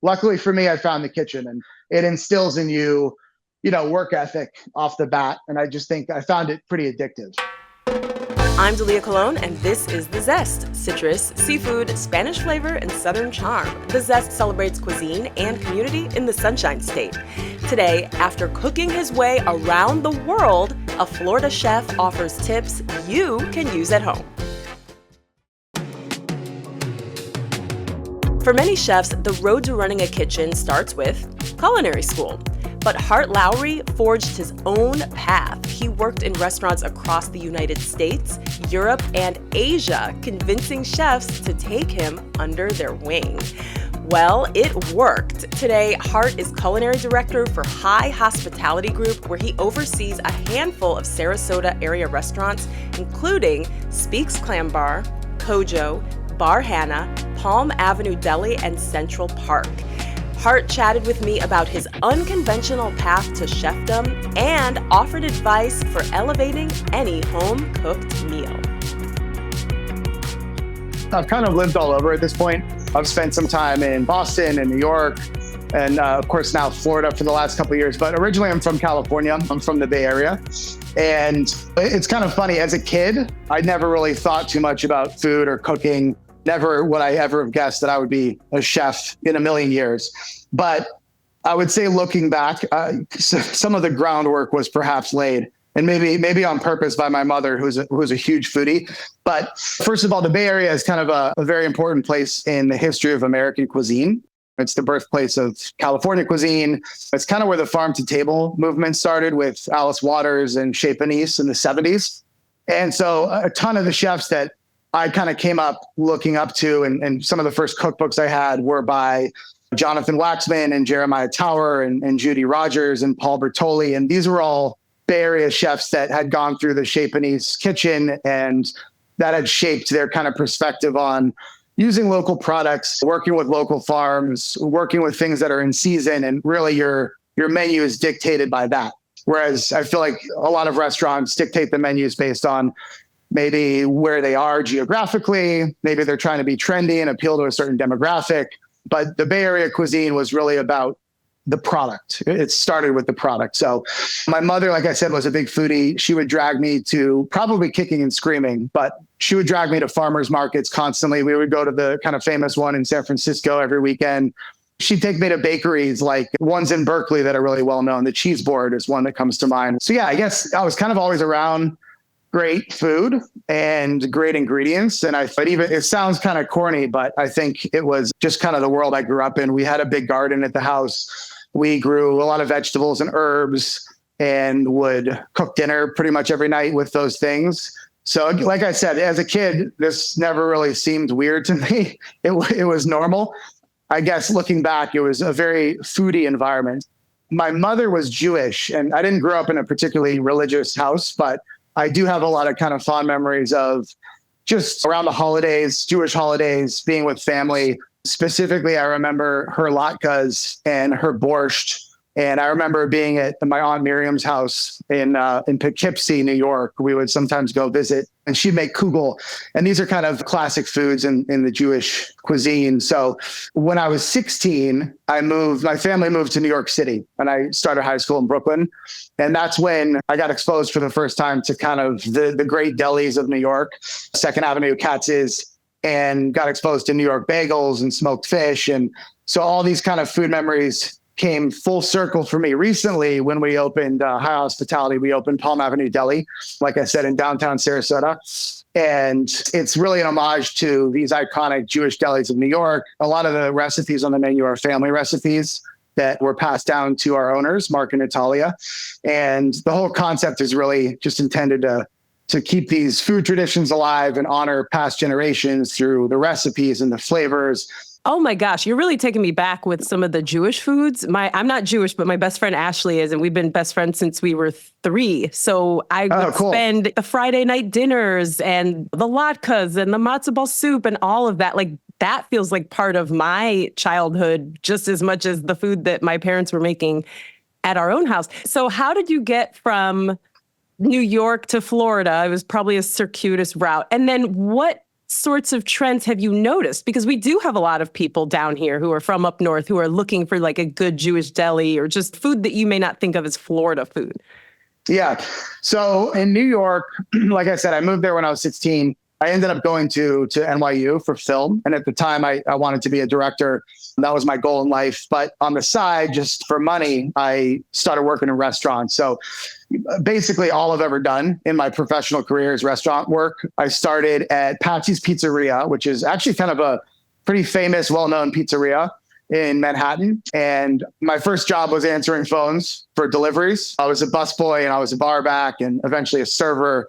luckily for me, I found the kitchen, and it instills in you, work ethic off the bat. And I just think I found it pretty addictive. I'm Dalia Colon, and this is The Zest. Citrus, seafood, Spanish flavor, and Southern charm. The Zest celebrates cuisine and community in the Sunshine State. Today, after cooking his way around the world, a Florida chef offers tips you can use at home. For many chefs, the road to running a kitchen starts with culinary school. But Hart Lowry forged his own path. He worked in restaurants across the United States, Europe, and Asia, convincing chefs to take him under their wing. Well, it worked. Today, Hart is culinary director for High Hospitality Group, where he oversees a handful of Sarasota-area restaurants, including Speaks Clam Bar, Kojo, Bar Hana, Palm Avenue Deli, and Central Park. Hart chatted with me about his unconventional path to chefdom and offered advice for elevating any home-cooked meal. I've kind of lived all over at this point. I've spent some time in Boston and New York, and of course now Florida for the last couple of years. But originally I'm from California. I'm from the Bay Area. And it's kind of funny, as a kid, I never really thought too much about food or cooking. Never would I ever have guessed that I would be a chef in a million years. But I would say, looking back, some of the groundwork was perhaps laid, and maybe on purpose, by my mother, who's a huge foodie. But first of all, the Bay Area is kind of a very important place in the history of American cuisine. It's the birthplace of California cuisine. It's kind of where the farm to table movement started with Alice Waters and Chez Panisse in the 70s. And so a ton of the chefs that I kind of came up looking up to, and some of the first cookbooks I had were by Jonathan Waxman and Jeremiah Tower and Judy Rogers and Paul Bertoli. And these were all Bay Area chefs that had gone through the Chez Panisse kitchen, and that had shaped their kind of perspective on using local products, working with local farms, working with things that are in season. And really your menu is dictated by that. Whereas I feel like a lot of restaurants dictate the menus based on maybe where they are geographically. Maybe they're trying to be trendy and appeal to a certain demographic. But the Bay Area cuisine was really about the product. It started with the product. So my mother, like I said, was a big foodie. She would drag me to, probably kicking and screaming, but she would drag me to farmers markets constantly. We would go to the kind of famous one in San Francisco every weekend. She'd take me to bakeries, like ones in Berkeley that are really well known. The Cheese Board is one that comes to mind. So yeah, I guess I was kind of always around great food and great ingredients. And it sounds kind of corny, but I think it was just kind of the world I grew up in. We had a big garden at the house. We grew a lot of vegetables and herbs and would cook dinner pretty much every night with those things. So like I said, as a kid, this never really seemed weird to me. It was normal. I guess looking back, it was a very foodie environment. My mother was Jewish, and I didn't grow up in a particularly religious house, but I do have a lot of kind of fond memories of just around the holidays, Jewish houlidays, being with family. Specifically, I remember her latkes and her borscht. And I remember being at my Aunt Miriam's house in Poughkeepsie, New York. We would sometimes go visit, and she'd make kugel. And these are kind of classic foods in the Jewish cuisine. So when I was 16, my family moved to New York City, and I started high school in Brooklyn. And that's when I got exposed for the first time to kind of the great delis of New York, Second Avenue, Katz's, and got exposed to New York bagels and smoked fish. And so all these kind of food memories came full circle for me recently when we opened High Hospitality. We opened Palm Avenue Deli, like I said, in downtown Sarasota. And it's really an homage to these iconic Jewish delis of New York. A lot of the recipes on the menu are family recipes that were passed down to our owners, Mark and Natalia. And the whole concept is really just intended to keep these food traditions alive and honor past generations through the recipes and the flavors. Oh my gosh, you're really taking me back with some of the Jewish foods. I'm not Jewish, but my best friend Ashley is, and we've been best friends since we were 3. So I would spend the Friday night dinners and the latkes and the matzo ball soup and all of that. Like, that feels like part of my childhood just as much as the food that my parents were making at our own house. So how did you get from New York to Florida? It was probably a circuitous route. And then what sorts of trends have you noticed? Because we do have a lot of people down here who are from up north who are looking for like a good Jewish deli or just food that you may not think of as Florida food. Yeah. So in New York, like I said, I moved there when I was 16. I ended up going to NYU for film. And at the time, I wanted to be a director. That was my goal in life. But on the side, just for money, I started working in restaurants. So basically all I've ever done in my professional career is restaurant work. I started at Patsy's Pizzeria, which is actually kind of a pretty famous, well-known pizzeria in Manhattan. And my first job was answering phones for deliveries. I was a busboy and I was a bar back and eventually a server.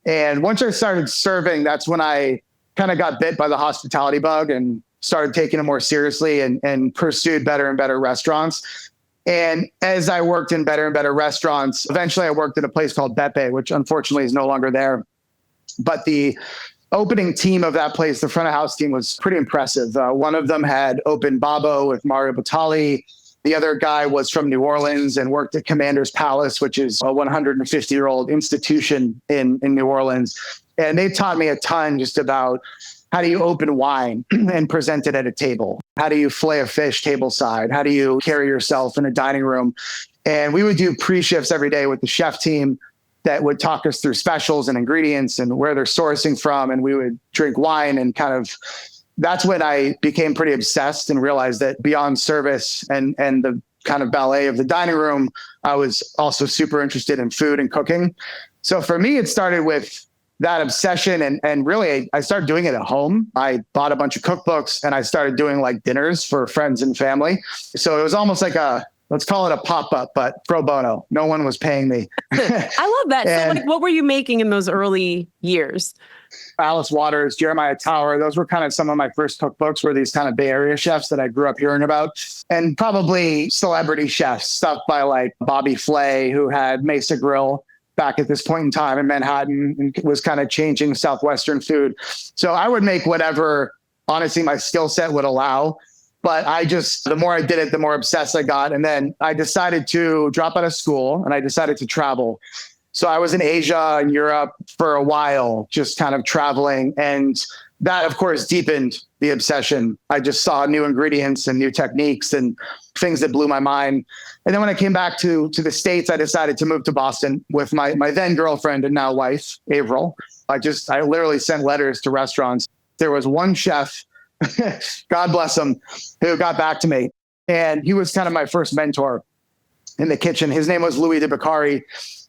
And once I started serving, that's when I kind of got bit by the hospitality bug and started taking it more seriously and pursued better and better restaurants. And as I worked in better and better restaurants, eventually I worked at a place called Beppe, which unfortunately is no longer there. But the opening team of that place, the front of house team, was pretty impressive. One of them had opened Babbo with Mario Batali. The other guy was from New Orleans and worked at Commander's Palace, which is a 150-year-old institution in New Orleans. And they taught me a ton just about how do you open wine and present it at a table? How do you fillet a fish tableside? How do you carry yourself in a dining room? And we would do pre-shifts every day with the chef team that would talk us through specials and ingredients and where they're sourcing from. And we would drink wine and kind of, that's when I became pretty obsessed and realized that beyond service and the kind of ballet of the dining room, I was also super interested in food and cooking. So for me, it started with that obsession. And really, I started doing it at home. I bought a bunch of cookbooks and I started doing like dinners for friends and family. So it was almost like let's call it a pop-up, but pro bono. No one was paying me. I love that. So like, what were you making in those early years? Alice Waters, Jeremiah Tower. Those were kind of some of my first cookbooks, were these kind of Bay Area chefs that I grew up hearing about. And probably celebrity chefs, stuff by like Bobby Flay, who had Mesa Grill back at this point in time in Manhattan and was kind of changing Southwestern food. So I would make whatever, honestly, my skill set would allow. But the more I did it, the more obsessed I got. And then I decided to drop out of school and I decided to travel. So I was in Asia and Europe for a while, just kind of traveling. And that, of course, deepened the obsession. I just saw new ingredients and new techniques and things that blew my mind. And then when I came back to the States, I decided to move to Boston with my then girlfriend and now wife, Avril. I literally sent letters to restaurants. There was one chef, God bless him, who got back to me. And he was kind of my first mentor in the kitchen. His name was Louis de Beccari.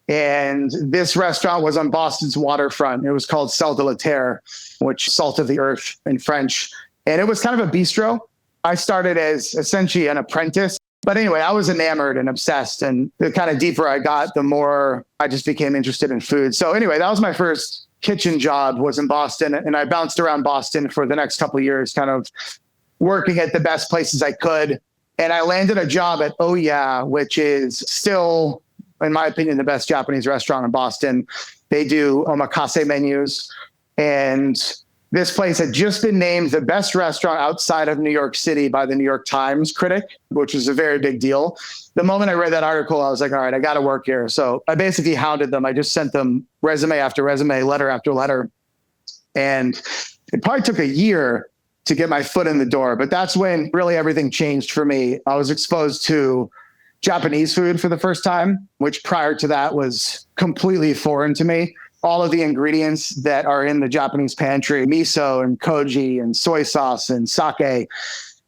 And this restaurant was on Boston's waterfront. It was called Sel de la Terre, which salt of the earth in French. And it was kind of a bistro. I started as essentially an apprentice. But anyway, I was enamored and obsessed. And the kind of deeper I got, the more I just became interested in food. So anyway, that was my first kitchen job, was in Boston. And I bounced around Boston for the next couple of years, kind of working at the best places I could. And I landed a job at Oh Yeah, which is still, in my opinion, the best Japanese restaurant in Boston. They do omakase menus. And this place had just been named the best restaurant outside of New York City by the New York Times critic, which is a very big deal. The moment I read that article, I was like, all right, I got to work here. So I basically hounded them. I just sent them resume after resume, letter after letter. And it probably took a year to get my foot in the door. But that's when really everything changed for me. I was exposed to Japanese food for the first time, which prior to that was completely foreign to me. All of the ingredients that are in the Japanese pantry, miso and koji and soy sauce and sake.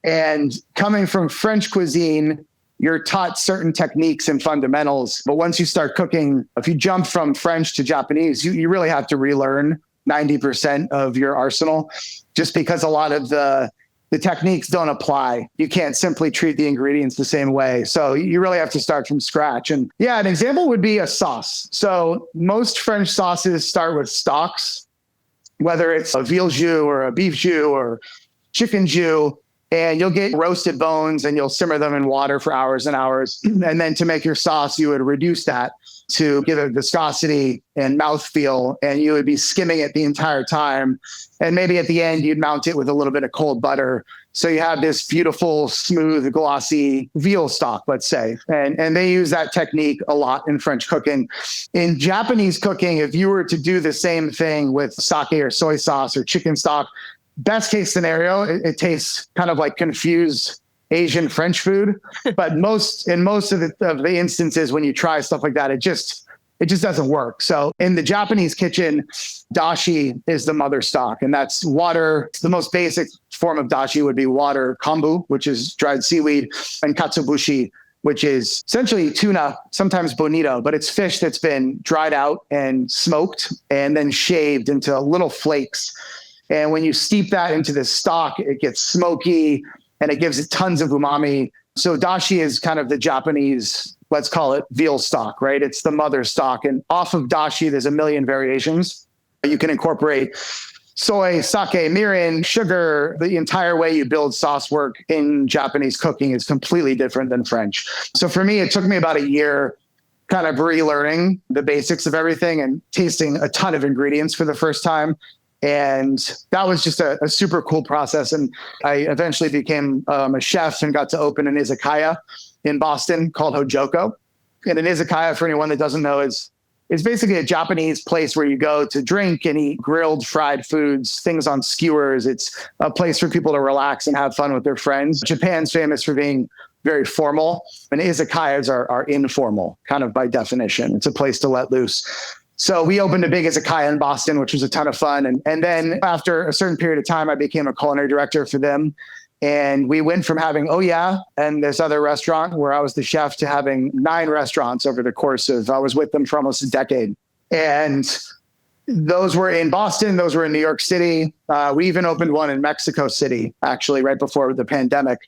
And coming from French cuisine, you're taught certain techniques and fundamentals. But once you start cooking, if you jump from French to Japanese, you really have to relearn 90% of your arsenal, just because a lot of the techniques don't apply. You can't simply treat the ingredients the same way. So you really have to start from scratch. And yeah, an example would be a sauce. So most French sauces start with stocks, whether it's a veal jus or a beef jus or chicken jus. And you'll get roasted bones and you'll simmer them in water for hours and hours. And then to make your sauce, you would reduce that to give it viscosity and mouthfeel. And you would be skimming it the entire time. And maybe at the end, you'd mount it with a little bit of cold butter. So you have this beautiful, smooth, glossy veal stock, let's say. And they use that technique a lot in French cooking. In Japanese cooking, if you were to do the same thing with sake or soy sauce or chicken stock, best case scenario, it tastes kind of like confused Asian French food. But in most of the instances when you try stuff like that, it just doesn't work. So in the Japanese kitchen, dashi is the mother stock, and that's water. The most basic form of dashi would be water, kombu, which is dried seaweed, and katsuobushi, which is essentially tuna, sometimes bonito, but it's fish that's been dried out and smoked and then shaved into little flakes. And when you steep that into the stock, it gets smoky and it gives it tons of umami. So dashi is kind of the Japanese, let's call it veal stock, right? It's the mother stock. And off of dashi, there's a million variations. You can incorporate soy, sake, mirin, sugar. The entire way you build sauce work in Japanese cooking is completely different than French. So for me, it took me about a year kind of relearning the basics of everything and tasting a ton of ingredients for the first time. And that was just a super cool process. And I eventually became a chef and got to open an izakaya in Boston called Hojoko. And an izakaya, for anyone that doesn't know, is basically a Japanese place where you go to drink and eat grilled fried foods, things on skewers. It's a place for people to relax and have fun with their friends. Japan's famous for being very formal, and izakayas are informal, kind of by definition. It's a place to let loose. So we opened a big izakaya in Boston, which was a ton of fun. And then after a certain period of time, I became a culinary director for them. And we went from having Oh Yeah and this other restaurant where I was the chef to having 9 restaurants over the course of, I was with them for almost a decade. And those were in Boston. Those were in New York City. We even opened one in Mexico City, actually, right before the pandemic.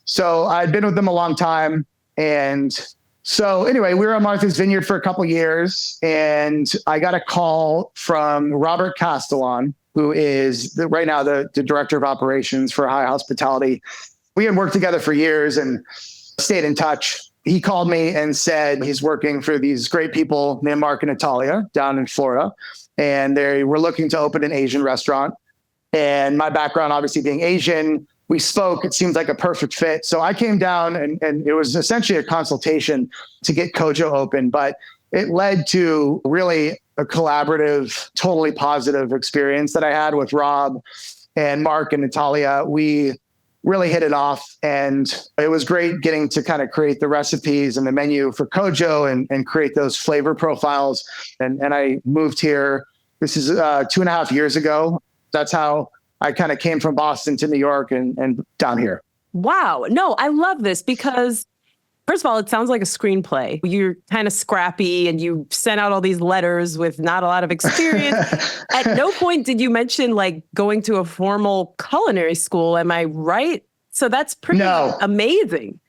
So I'd been with them a long time. And so anyway, we were on Martha's Vineyard for a couple of years, and I got a call from Robert Castellan, who is right now the director of operations for High Hospitality. We had worked together for years and stayed in touch. He called me and said he's working for these great people named Mark and Natalia down in Florida, and they were looking to open an Asian restaurant. And my background, obviously being Asian, we spoke. It seemed like a perfect fit. So I came down and it was essentially a consultation to get Kojo open, but it led to really a collaborative, totally positive experience that I had with Rob and Mark and Natalia. We really hit it off, and it was great getting to kind of create the recipes and the menu for Kojo and create those flavor profiles. And I moved here. This is 2.5 years ago. That's how I kind of came from Boston to New York and down here. Wow. No, I love this because, first of all, it sounds like a screenplay. You're kind of scrappy and you sent out all these letters with not a lot of experience. At no point did you mention like going to a formal culinary school. Am I right? So that's pretty amazing.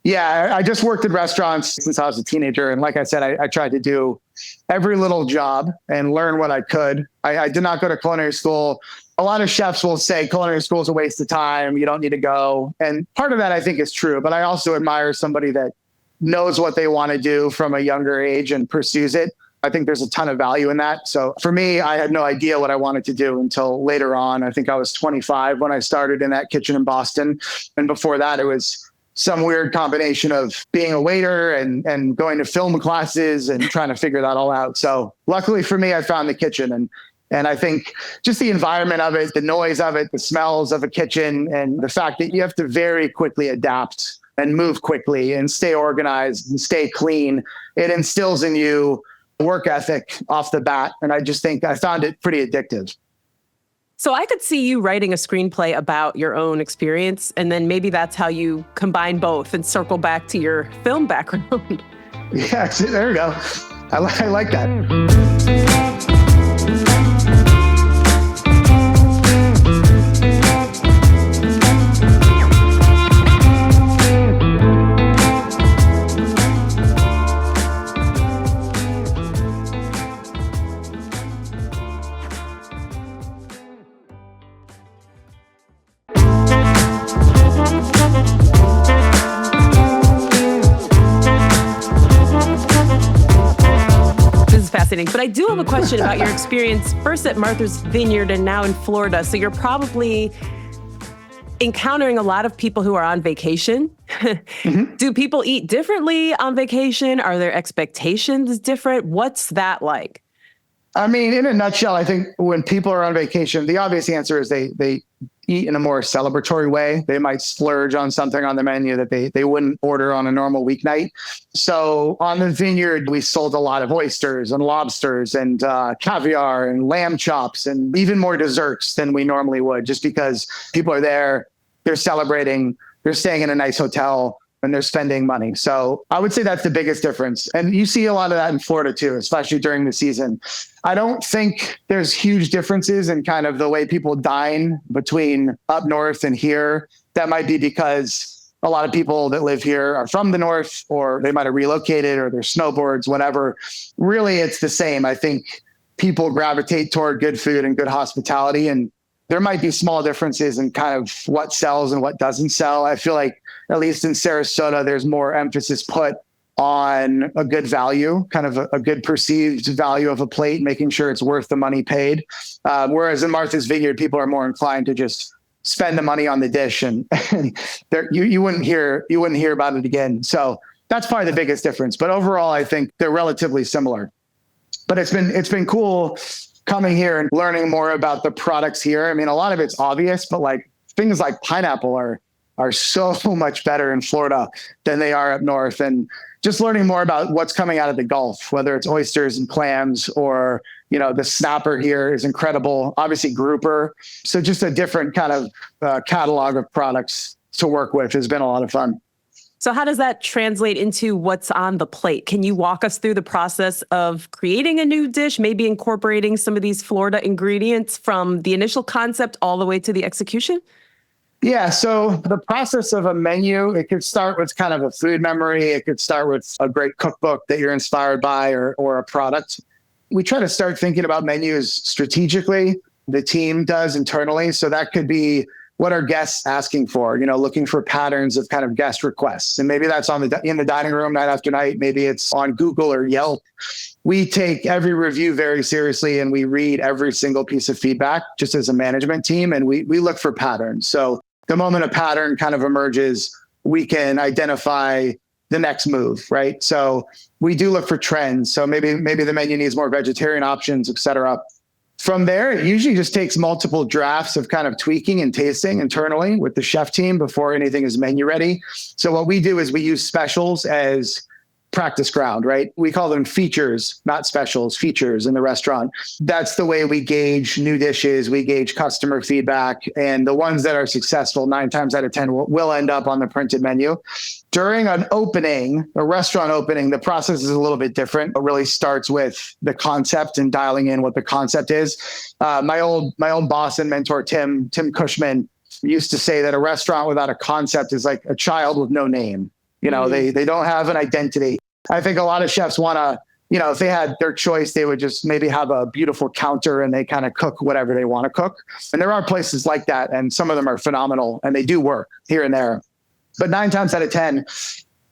Yeah, I just worked in restaurants since I was a teenager. And like I said, I tried to do every little job and learn what I could. I did not go to culinary school. A lot of chefs will say culinary school is a waste of time. You don't need to go. And part of that I think is true, but I also admire somebody that knows what they want to do from a younger age and pursues it. I think there's a ton of value in that. So for me, I had no idea what I wanted to do until later on. I think I was 25 when I started in that kitchen in Boston. And before that, it was some weird combination of being a waiter and going to film classes and trying to figure that all out. So luckily for me, I found the kitchen. And I think just the environment of it, the noise of it, the smells of a kitchen, and the fact that you have to very quickly adapt and move quickly and stay organized and stay clean, it instills in you work ethic off the bat. And I just think I found it pretty addictive. So I could see you writing a screenplay about your own experience, and then maybe that's how you combine both and circle back to your film background. Yeah, there we go. I like that. fascinating. But I do have a question about your experience first at Martha's Vineyard and now in Florida. So you're probably encountering a lot of people who are on vacation. Mm-hmm. Do people eat differently on vacation? Are their expectations different? What's that like? I mean, in a nutshell, I think when people are on vacation, the obvious answer is they eat in a more celebratory way. They might splurge on something on the menu that they wouldn't order on a normal weeknight. So on the vineyard, we sold a lot of oysters and lobsters and caviar and lamb chops and even more desserts than we normally would, just because people are there, they're celebrating, they're staying in a nice hotel, and they're spending money. So I would say that's the biggest difference. And you see a lot of that in Florida too, especially during the season. I don't think there's huge differences in kind of the way people dine between up north and here. That might be because a lot of people that live here are from the north, or they might have relocated, or they're snowboards, whatever. Really, it's the same. I think people gravitate toward good food and good hospitality, and there might be small differences in kind of what sells and what doesn't sell. I feel like, at least in Sarasota, there's more emphasis put on a good value, kind of a good perceived value of a plate, making sure it's worth the money paid. Whereas in Martha's Vineyard, people are more inclined to just spend the money on the dish, and you wouldn't hear about it again. So that's probably the biggest difference. But overall, I think they're relatively similar. But it's been cool coming here and learning more about the products here. I mean, a lot of it's obvious, but like things like pineapple are so much better in Florida than they are up north. And just learning more about what's coming out of the Gulf, whether it's oysters and clams, or, the snapper here is incredible. Obviously grouper. So just a different kind of catalog of products to work with has been a lot of fun. So how does that translate into what's on the plate? Can you walk us through the process of creating a new dish, maybe incorporating some of these Florida ingredients from the initial concept all the way to the execution? Yeah. So the process of a menu, it could start with kind of a food memory. It could start with a great cookbook that you're inspired by, or a product. We try to start thinking about menus strategically. The team does internally. So that could be, what are guests asking for? Looking for patterns of kind of guest requests. And maybe that's in the dining room night after night. Maybe it's on Google or Yelp. We take every review very seriously, and we read every single piece of feedback just as a management team. And we look for patterns. So the moment a pattern kind of emerges, we can identify the next move, right? So we do look for trends. So maybe the menu needs more vegetarian options, et cetera. From there, it usually just takes multiple drafts of kind of tweaking and tasting internally with the chef team before anything is menu ready. So what we do is we use specials as practice ground, right? We call them features, not specials, features in the restaurant. That's the way we gauge new dishes. We gauge customer feedback, and the ones that are successful 9 times out of 10 will end up on the printed menu. During a restaurant opening, the process is a little bit different. It really starts with the concept and dialing in what the concept is. My old boss and mentor, Tim Cushman, used to say that a restaurant without a concept is like a child with no name. They don't have an identity. I think a lot of chefs want to, if they had their choice, they would just maybe have a beautiful counter and they kind of cook whatever they want to cook. And there are places like that, and some of them are phenomenal, and they do work here and there. But 9 times out of 10,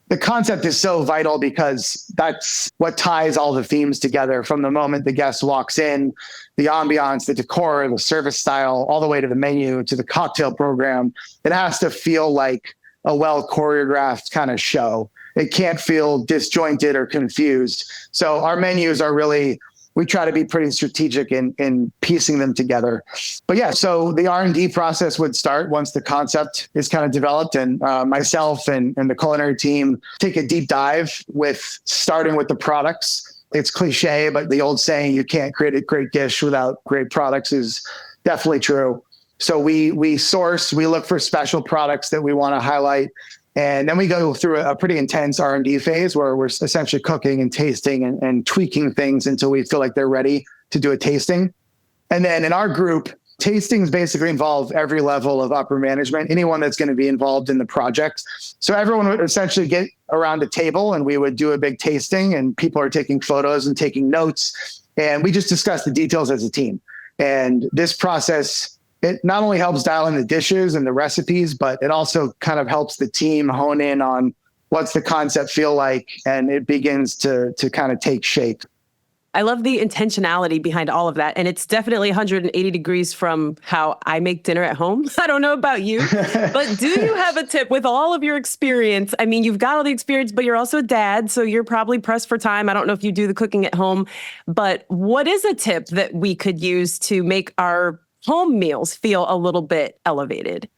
the concept is so vital, because that's what ties all the themes together from the moment the guest walks in, the ambiance, the decor, the service style, all the way to the menu, to the cocktail program. It has to feel like a well choreographed kind of show. It can't feel disjointed or confused. So our menus are really, we try to be pretty strategic in piecing them together. But yeah, so the R&D process would start once the concept is kind of developed, and myself and the culinary team take a deep dive with starting with the products. It's cliche, but the old saying, you can't create a great dish without great products, is definitely true. So we look for special products that we want to highlight. And then we go through a pretty intense R&D phase where we're essentially cooking and tasting and tweaking things until we feel like they're ready to do a tasting. And then in our group, tastings basically involve every level of upper management, anyone that's going to be involved in the project. So everyone would essentially get around a table, and we would do a big tasting, and people are taking photos and taking notes. And we just discuss the details as a team. And this process, it not only helps dial in the dishes and the recipes, but it also kind of helps the team hone in on what's the concept feel like, and it begins to kind of take shape. I love the intentionality behind all of that. And it's definitely 180 degrees from how I make dinner at home. I don't know about you, but do you have a tip with all of your experience? I mean, you've got all the experience, but you're also a dad, so you're probably pressed for time. I don't know if you do the cooking at home, but what is a tip that we could use to make our home meals feel a little bit elevated?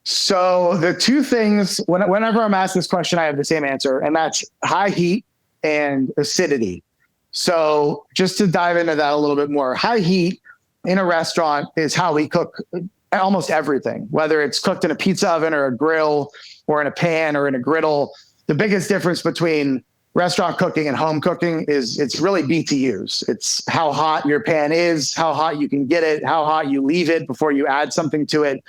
So the two things, whenever I'm asked this question, I have the same answer, and that's high heat and acidity. So just to dive into that a little bit more, high heat in a restaurant is how we cook almost everything, whether it's cooked in a pizza oven or a grill or in a pan or in a griddle. The biggest difference between restaurant cooking and home cooking is it's really BTUs. It's how hot your pan is, how hot you can get it, how hot you leave it before you add something to it.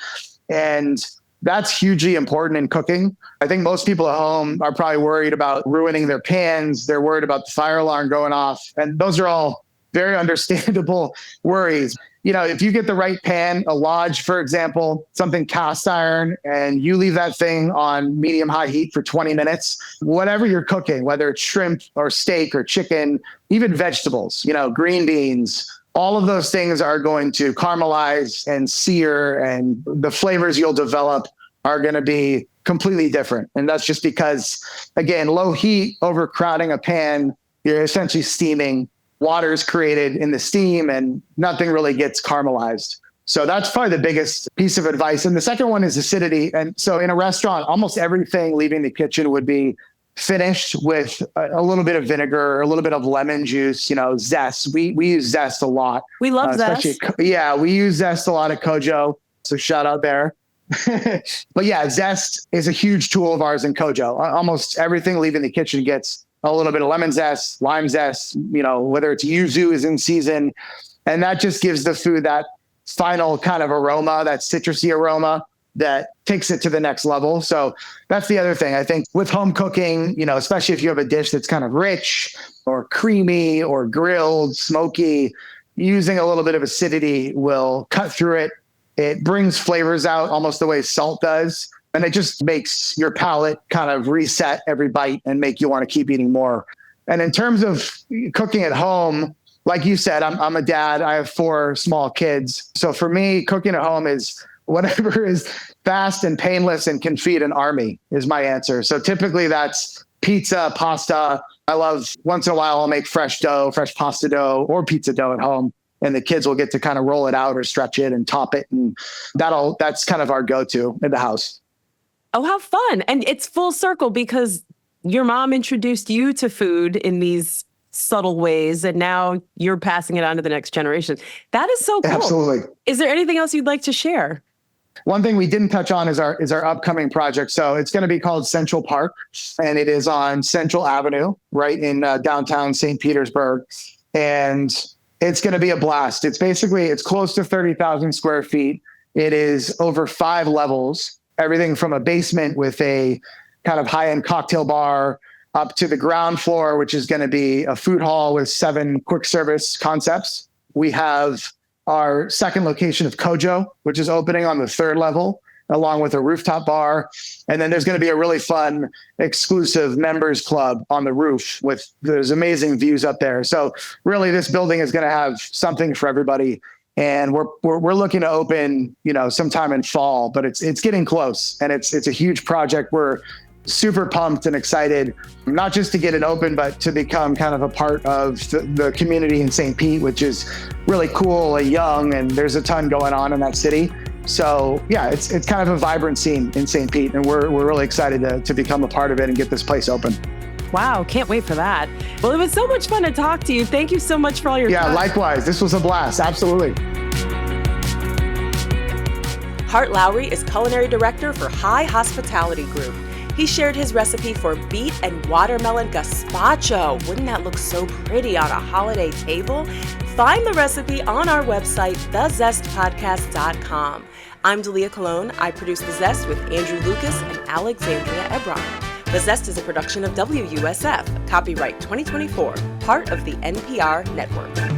And that's hugely important in cooking. I think most people at home are probably worried about ruining their pans. They're worried about the fire alarm going off. And those are all very understandable worries. You know, if you get the right pan, a Lodge, for example, something cast iron, and you leave that thing on medium high heat for 20 minutes, whatever you're cooking, whether it's shrimp or steak or chicken, even vegetables, you know, green beans, all of those things are going to caramelize and sear, and the flavors you'll develop are going to be completely different. And that's just because, again, low heat, overcrowding a pan, you're essentially steaming. Water is created in the steam and nothing really gets caramelized. So that's probably the biggest piece of advice. And the second one is acidity. And so in a restaurant, almost everything leaving the kitchen would be finished with a little bit of vinegar, a little bit of lemon juice, you know, zest. We use zest a lot. We love zest. Yeah, we use zest a lot at Kojo. So shout out there. But yeah, zest is a huge tool of ours in Kojo. Almost everything leaving the kitchen gets a little bit of lemon zest, lime zest, you know, whether it's yuzu is in season. And that just gives the food that final kind of aroma, that citrusy aroma that takes it to the next level. So that's the other thing. I think with home cooking, you know, especially if you have a dish that's kind of rich or creamy or grilled, smoky, using a little bit of acidity will cut through it. It brings flavors out almost the way salt does. And it just makes your palate kind of reset every bite and make you want to keep eating more. And in terms of cooking at home, like you said, I'm a dad. I have 4 small kids. So for me, cooking at home is whatever is fast and painless and can feed an army is my answer. So typically that's pizza, pasta. I love once in a while I'll make fresh dough, fresh pasta dough or pizza dough at home. And the kids will get to kind of roll it out or stretch it and top it. And that's kind of our go-to in the house. Oh, how fun. And it's full circle because your mom introduced you to food in these subtle ways, and now you're passing it on to the next generation. That is so cool. Absolutely. Is there anything else you'd like to share? One thing we didn't touch on is our upcoming project. So it's going to be called Central Park, and it is on Central Avenue, right in downtown St. Petersburg. And it's going to be a blast. It's close to 30,000 square feet. It is over 5 levels, everything from a basement with a kind of high-end cocktail bar up to the ground floor, which is going to be a food hall with 7 quick service concepts. We have our second location of Kojo, which is opening on the 3rd level, along with a rooftop bar. And then there's going to be a really fun, exclusive members club on the roof with those amazing views up there. So really, this building is going to have something for everybody. And we're looking to open, you know, sometime in fall, but it's getting close, and it's a huge project. We're super pumped and excited, not just to get it open, but to become kind of a part of the community in St. Pete, which is really cool and young, and there's a ton going on in that city. So yeah, it's kind of a vibrant scene in St. Pete, and we're really excited to become a part of it and get this place open. Wow, can't wait for that. Well, it was so much fun to talk to you. Thank you so much for all your time. Yeah, likewise. This was a blast. Absolutely. Hart Lowry is culinary director for High Hospitality Group. He shared his recipe for beet and watermelon gazpacho. Wouldn't that look so pretty on a holiday table? Find the recipe on our website, thezestpodcast.com. I'm Dalia Colon. I produce The Zest with Andrew Lucas and Alexandria Ebron. The Zest is a production of WUSF. Copyright 2024, part of the NPR network.